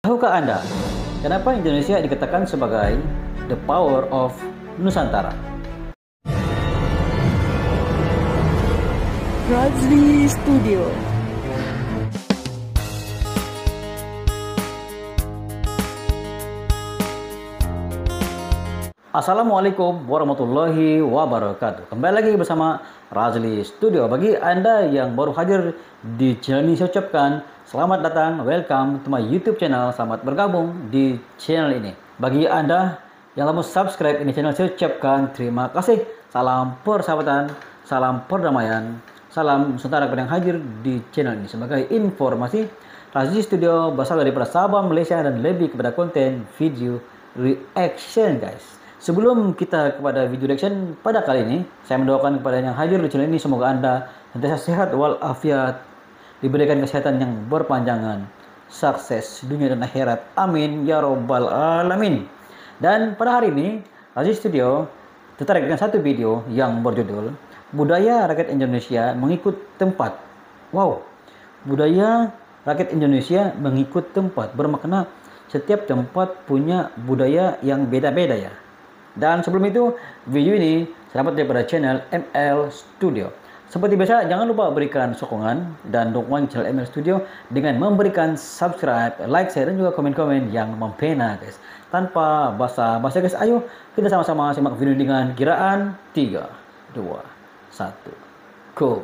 Tahukah Anda, kenapa Indonesia dikatakan sebagai the power of Nusantara? Razli Studio. Assalamualaikum warahmatullahi wabarakatuh. Kembali lagi bersama Razli Studio. Bagi Anda yang baru hadir di channel ini, saya ucapkan selamat datang, welcome to my YouTube channel. Selamat bergabung di channel ini. Bagi Anda yang belum subscribe ini channel, saya ucapkan terima kasih. Salam persahabatan, salam perdamaian, salam Nusantara kepada yang hadir di channel ini. Sebagai informasi, Razli Studio berasal daripada Sabah, Malaysia dan lebih kepada konten video reaction, guys. Sebelum kita kepada video reaction pada kali ini, saya mendoakan kepada yang hadir di channel ini, semoga Anda sentiasa sehat walafiat, diberikan kesehatan yang berpanjangan, sukses dunia dan akhirat. Amin ya robbal alamin. Dan pada hari ini, Razli Studio tertarik dengan satu video yang berjudul Budaya Rakyat Indonesia Mengikut Tempat. Wow, budaya rakyat Indonesia mengikut tempat, bermakna setiap tempat punya budaya yang beda-beda ya. Dan sebelum itu, video ini saya dapat daripada channel ML Studio. Seperti biasa, jangan lupa berikan sokongan dan dukungan channel ML Studio dengan memberikan subscribe, like, share, dan juga komen-komen yang mempena, guys. Tanpa basa-basi, guys, ayo kita sama-sama simak video dengan kiraan 3, 2, 1, go!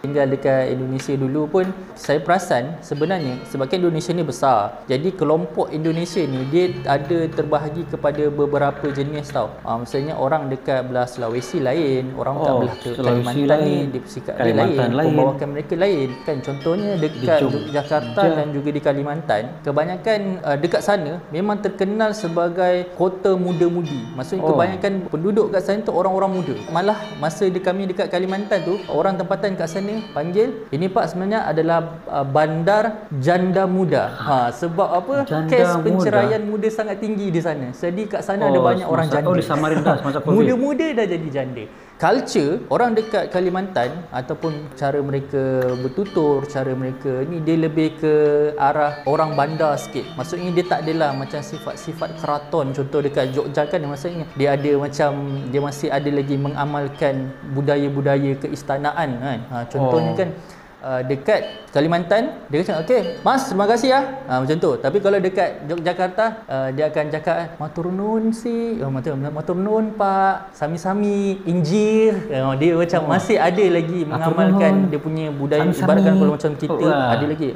Tinggal dekat Indonesia dulu pun saya perasan sebenarnya sebabkan Indonesia ni besar. Jadi kelompok Indonesia ni dia ada terbahagi kepada beberapa jenis tau. Maksudnya orang dekat belah Sulawesi lain, orang kat belah Kalimantan ni dia sikap dia lain, pembawakan mereka lain. Kan contohnya dekat Jakarta dan juga di Kalimantan, kebanyakan dekat sana memang terkenal sebagai kota muda-mudi. Maksudnya kebanyakan penduduk kat sana tu orang-orang muda. Malah masa kami dekat Kalimantan tu, orang tempatan kat sana panggil ini Pak sebenarnya adalah bandar janda muda. Sebab apa? Kes penceraian muda sangat tinggi di sana. Jadi kat sana ada banyak orang janda. Di Samarinda semasa Covid. Muda-muda dah jadi janda. Culture orang dekat Kalimantan ataupun cara mereka bertutur, cara mereka ni dia lebih ke arah orang bandar sikit. Maksudnya dia tak adalah macam sifat-sifat keraton. Contoh dekat Jogja kan maksudnya dia ada macam dia masih ada lagi mengamalkan budaya-budaya keistanaan kan. Contohnya kan dekat Kalimantan dia kata okey mas terima kasih ya, macam tu. Tapi kalau dekat Yogyakarta dia akan cakap matur nuwun si, matur nuwun pak, sami-sami, injir. Dia macam masih ada lagi mengamalkan dia punya budaya. Ibaratkan kalau macam kita ada lagi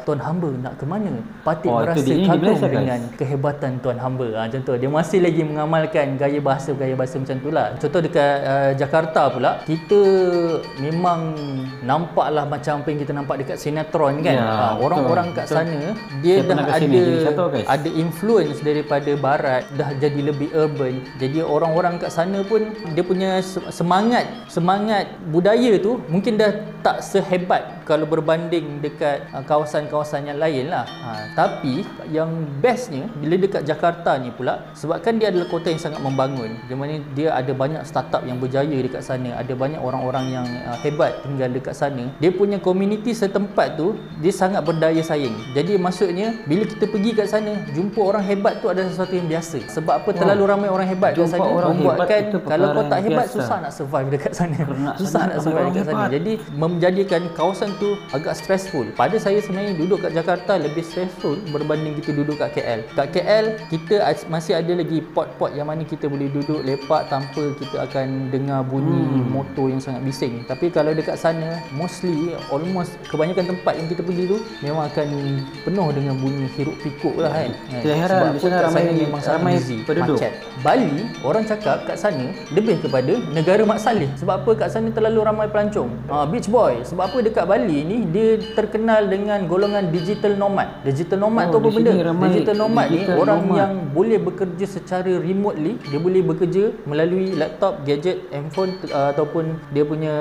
tuan hamba nak ke mana, patut merasa kagum dengan kehebatan tuan hamba. Macam tu dia masih lagi mengamalkan gaya bahasa macam tu lah. Contoh dekat Jakarta pula kita memang nampaklah macam apa yang kita nampak dekat sinetron kan. Orang-orang kat sana dia dah ada influence daripada barat, dah jadi lebih urban. Jadi orang-orang kat sana pun dia punya semangat budaya tu mungkin dah tak sehebat kalau berbanding dekat kawasan-kawasan yang lain lah. Tapi yang bestnya bila dekat Jakarta ni pula, sebabkan dia adalah kota yang sangat membangun, di mana dia ada banyak startup yang berjaya dekat sana, ada banyak orang-orang yang hebat tinggal dekat sana. Dia punya komuniti setempat tu dia sangat berdaya saing. Jadi maksudnya bila kita pergi kat sana jumpa orang hebat tu adalah sesuatu yang biasa. Sebab apa? Terlalu ramai orang hebat kat sana membuatkan kalau kau tak hebat susah nak survive dekat sana. Susah nak survive dekat sana. Jadi menjadikan kawasan tu agak stressful. Pada saya sebenarnya duduk kat Jakarta lebih stressful berbanding kita duduk kat KL. Kat KL kita masih ada lagi pot-pot yang mana kita boleh duduk lepak tanpa kita akan dengar bunyi motor yang sangat bising. Tapi kalau dekat sana mostly almost kebanyakan tempat yang kita pergi tu memang akan penuh dengan bunyi hiruk pikuk lah kan. Tidak heran di sana ramai busy, penduduk. macet. Bali orang cakap kat sana lebih kepada negara mak saleh. Sebab apa? Kat sana terlalu ramai pelancong. Beach boy. Sebab apa? Dekat Bali ni dia terkenal dengan golongan digital nomad. Digital nomad tu apa benda? Digital nomad ni orang yang boleh bekerja secara remotely. Dia boleh bekerja melalui laptop, gadget, handphone ataupun dia punya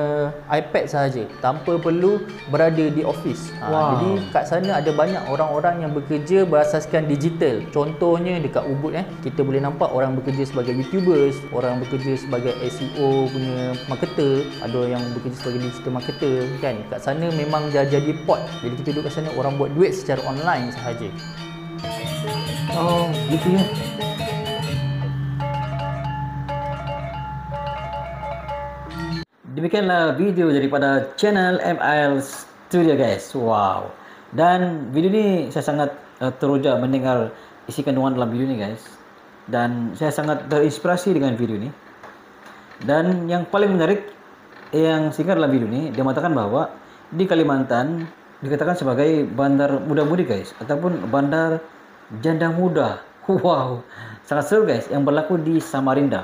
iPad sahaja tanpa perlu berada di office. Jadi kat sana ada banyak orang-orang yang bekerja berasaskan digital. Contohnya dekat Ubud kita boleh nampak orang bekerja sebagai YouTubers, orang bekerja sebagai SEO punya marketer, ada yang bekerja sebagai digital marketer kan. Kat sana memang dah jadi pot. Jadi kita duduk kat sana orang buat duit secara online sahaja. gitu ya. Demikianlah video daripada channel MIL Studio guys. Wow. Dan video ini saya sangat teruja mendengar isi kandungan dalam video ini guys. Dan saya sangat terinspirasi dengan video ini. Dan yang paling menarik yang singkat dalam video ini, dia mengatakan bahwa di Kalimantan dikatakan sebagai bandar muda-mudi guys, ataupun bandar janda muda. Wow, sangat seru guys, yang berlaku di Samarinda.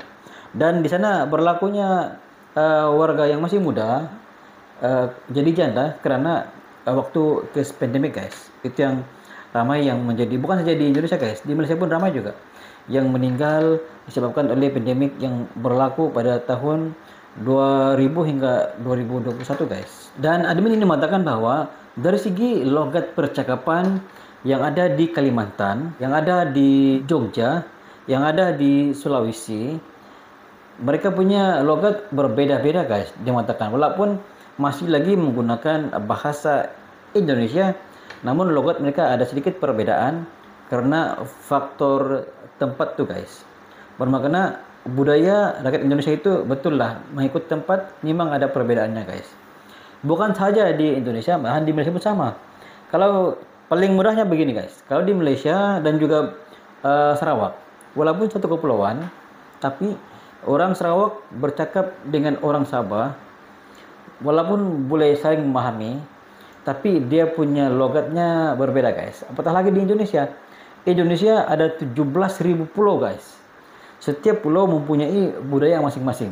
Dan di sana berlakunya warga yang masih muda jadi janda karena waktu kes pandemik guys. Itu yang ramai yang menjadi, bukan saja di Indonesia guys, di Malaysia pun ramai juga yang meninggal disebabkan oleh pandemik yang berlaku pada tahun 2000 hingga 2021 guys. Dan admin ini mengatakan bahwa dari segi logat percakapan yang ada di Kalimantan, yang ada di Jogja, yang ada di Sulawesi, mereka punya logat berbeda-beda guys. Dia mengatakan walaupun masih lagi menggunakan bahasa Indonesia, namun logat mereka ada sedikit perbedaan karena faktor tempat tuh guys. Bermakna budaya rakyat Indonesia itu betul lah mengikut tempat, memang ada perbedaannya guys. Bukan saja di Indonesia, bahkan di Malaysia pun sama. Kalau paling mudahnya begini guys, kalau di Malaysia dan juga Sarawak, walaupun satu kepulauan, tapi orang Sarawak bercakap dengan orang Sabah, walaupun boleh saling memahami, tapi dia punya logatnya berbeda guys. Apatah lagi di Indonesia. Indonesia ada 17.000 pulau guys. Setiap pulau mempunyai budaya masing-masing.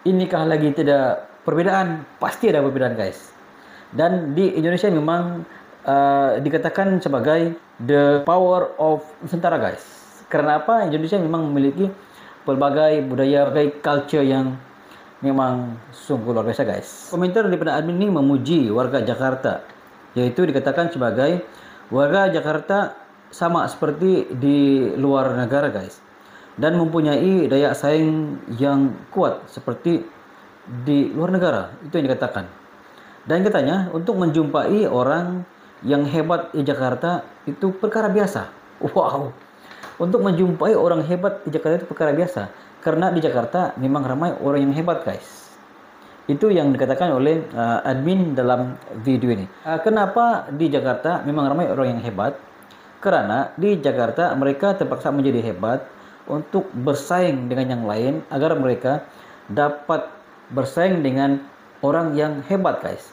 Inikah lagi tidak perbedaan? Pasti ada perbedaan guys. Dan di Indonesia memang dikatakan sebagai the power of Nusantara guys. Karena apa? Indonesia memang memiliki pelbagai budaya, berbagai culture yang memang sungguh luar biasa guys. Komentar daripada admin ini memuji warga Jakarta, yaitu dikatakan sebagai warga Jakarta sama seperti di luar negara guys, dan mempunyai daya saing yang kuat seperti di luar negara. Itu yang dikatakan. Dan katanya untuk menjumpai orang yang hebat di Jakarta itu perkara biasa. Wow, untuk menjumpai orang hebat di Jakarta itu perkara biasa, karena di Jakarta memang ramai orang yang hebat guys. Itu yang dikatakan oleh admin dalam video ini. Kenapa di Jakarta memang ramai orang yang hebat? Karena di Jakarta mereka terpaksa menjadi hebat untuk bersaing dengan yang lain agar mereka dapat bersaing dengan orang yang hebat guys.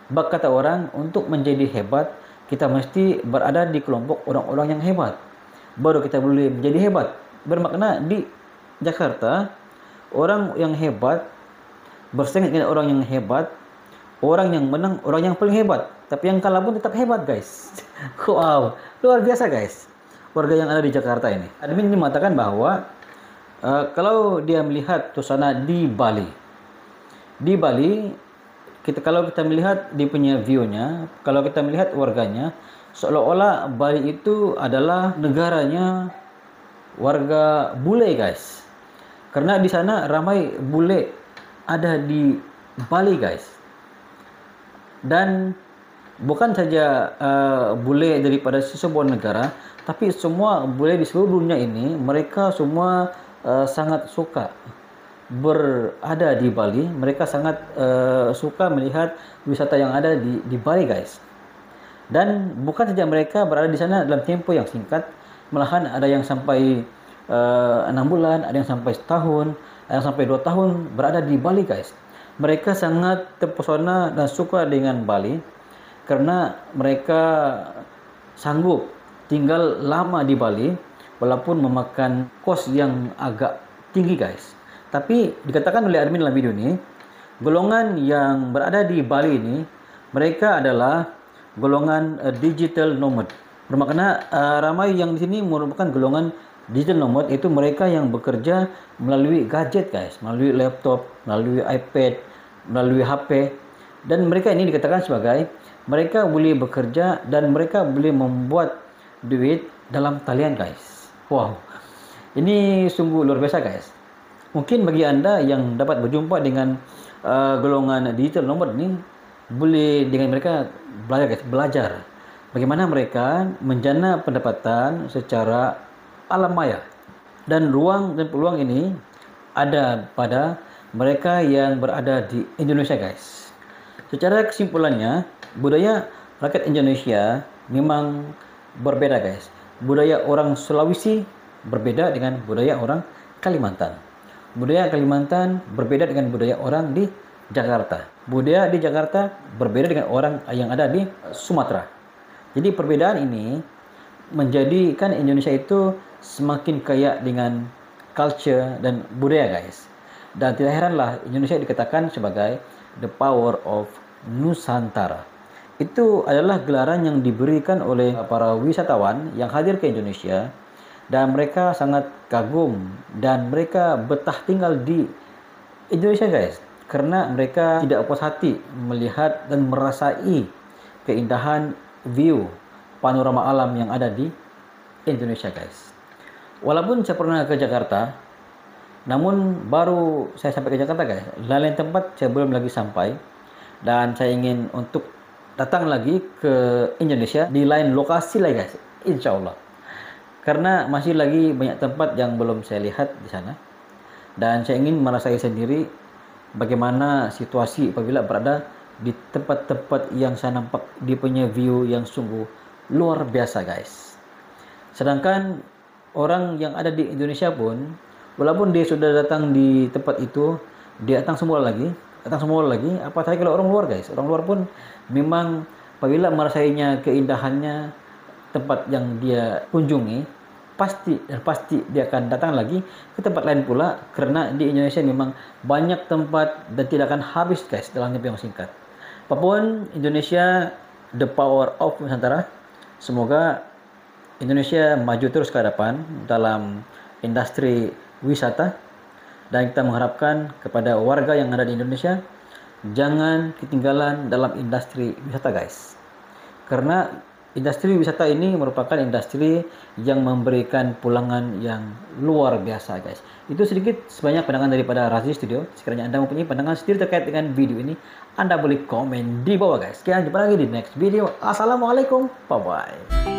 Bak kata orang, untuk menjadi hebat kita mesti berada di kelompok orang-orang yang hebat, baru kita boleh menjadi hebat. Bermakna di Jakarta orang yang hebat bersaing dengan orang yang hebat, orang yang menang orang yang paling hebat, tapi yang kalah pun tetap hebat guys. Wow, luar biasa guys warga yang ada di Jakarta ini. Admin ini mengatakan bahwa kalau dia melihat suasana di Bali, kalau kita melihat dia punya view-nya, kalau kita melihat warganya, seolah-olah Bali itu adalah negaranya warga bule guys. Karena di sana ramai bule ada di Bali guys. Dan bukan saja bule daripada sebuah negara, tapi semua bule di seluruh dunia ini, mereka semua sangat suka berada di Bali. Mereka sangat suka melihat wisata yang ada di Bali guys. Dan bukan saja mereka berada di sana dalam tempo yang singkat, malahan ada yang sampai 6 bulan, ada yang sampai setahun, ada yang sampai 2 tahun berada di Bali guys. Mereka sangat terpesona dan suka dengan Bali karena mereka sanggup tinggal lama di Bali walaupun memakan kos yang agak tinggi guys. Tapi dikatakan oleh admin dalam video ini, golongan yang berada di Bali ini, mereka adalah golongan digital nomad. Bermakna ramai yang di sini merupakan golongan digital nomad, itu mereka yang bekerja melalui gadget guys, melalui laptop, melalui iPad, melalui HP. Dan mereka ini dikatakan sebagai mereka boleh bekerja dan mereka boleh membuat duit dalam talian guys. Wow, ini sungguh luar biasa guys. Mungkin bagi anda yang dapat berjumpa dengan golongan digital nomad ini, boleh dengan mereka belajar guys, belajar bagaimana mereka menjana pendapatan secara alam maya. Dan ruang dan peluang ini ada pada mereka yang berada di Indonesia, guys. Secara kesimpulannya, budaya rakyat Indonesia memang berbeda, guys. Budaya orang Sulawesi berbeda dengan budaya orang Kalimantan. Budaya Kalimantan berbeda dengan budaya orang di Jakarta. Budaya di Jakarta berbeda dengan orang yang ada di Sumatera. Jadi perbedaan ini menjadikan Indonesia itu semakin kaya dengan culture dan budaya, guys. Dan tidak heranlah Indonesia dikatakan sebagai the power of Nusantara. Itu adalah gelaran yang diberikan oleh para wisatawan yang hadir ke Indonesia, dan mereka sangat kagum dan mereka betah tinggal di Indonesia, guys, karena mereka tidak puas hati melihat dan merasai keindahan view panorama alam yang ada di Indonesia, guys. Walaupun saya pernah ke Jakarta, namun baru saya sampai ke Jakarta, guys. Lain tempat saya belum lagi sampai, dan saya ingin untuk datang lagi ke Indonesia di lain lokasi lagi, guys, insya Allah. Karena masih lagi banyak tempat yang belum saya lihat di sana, dan saya ingin merasai sendiri bagaimana situasi apabila berada di tempat-tempat yang saya nampak dia punya view yang sungguh luar biasa, guys. Sedangkan orang yang ada di Indonesia pun, walaupun dia sudah datang di tempat itu, dia datang semula lagi. Apalagi kalau orang luar, guys. Orang luar pun memang apabila merasainya keindahannya tempat yang dia kunjungi, pasti dia akan datang lagi ke tempat lain pula, karena di Indonesia memang banyak tempat dan tidak akan habis, guys, dalam tempo yang singkat. Apapun Indonesia, the power of Nusantara. Semoga Indonesia maju terus ke hadapan dalam industri wisata, dan kita mengharapkan kepada warga yang ada di Indonesia jangan ketinggalan dalam industri wisata, guys. Karena industri wisata ini merupakan industri yang memberikan pulangan yang luar biasa, guys. Itu sedikit sebanyak pandangan daripada Razli Studio. Sekiranya Anda mempunyai pandangan sendiri terkait dengan video ini, Anda boleh komen di bawah, guys. Sekian, jumpa lagi di next video. Assalamualaikum, bye-bye.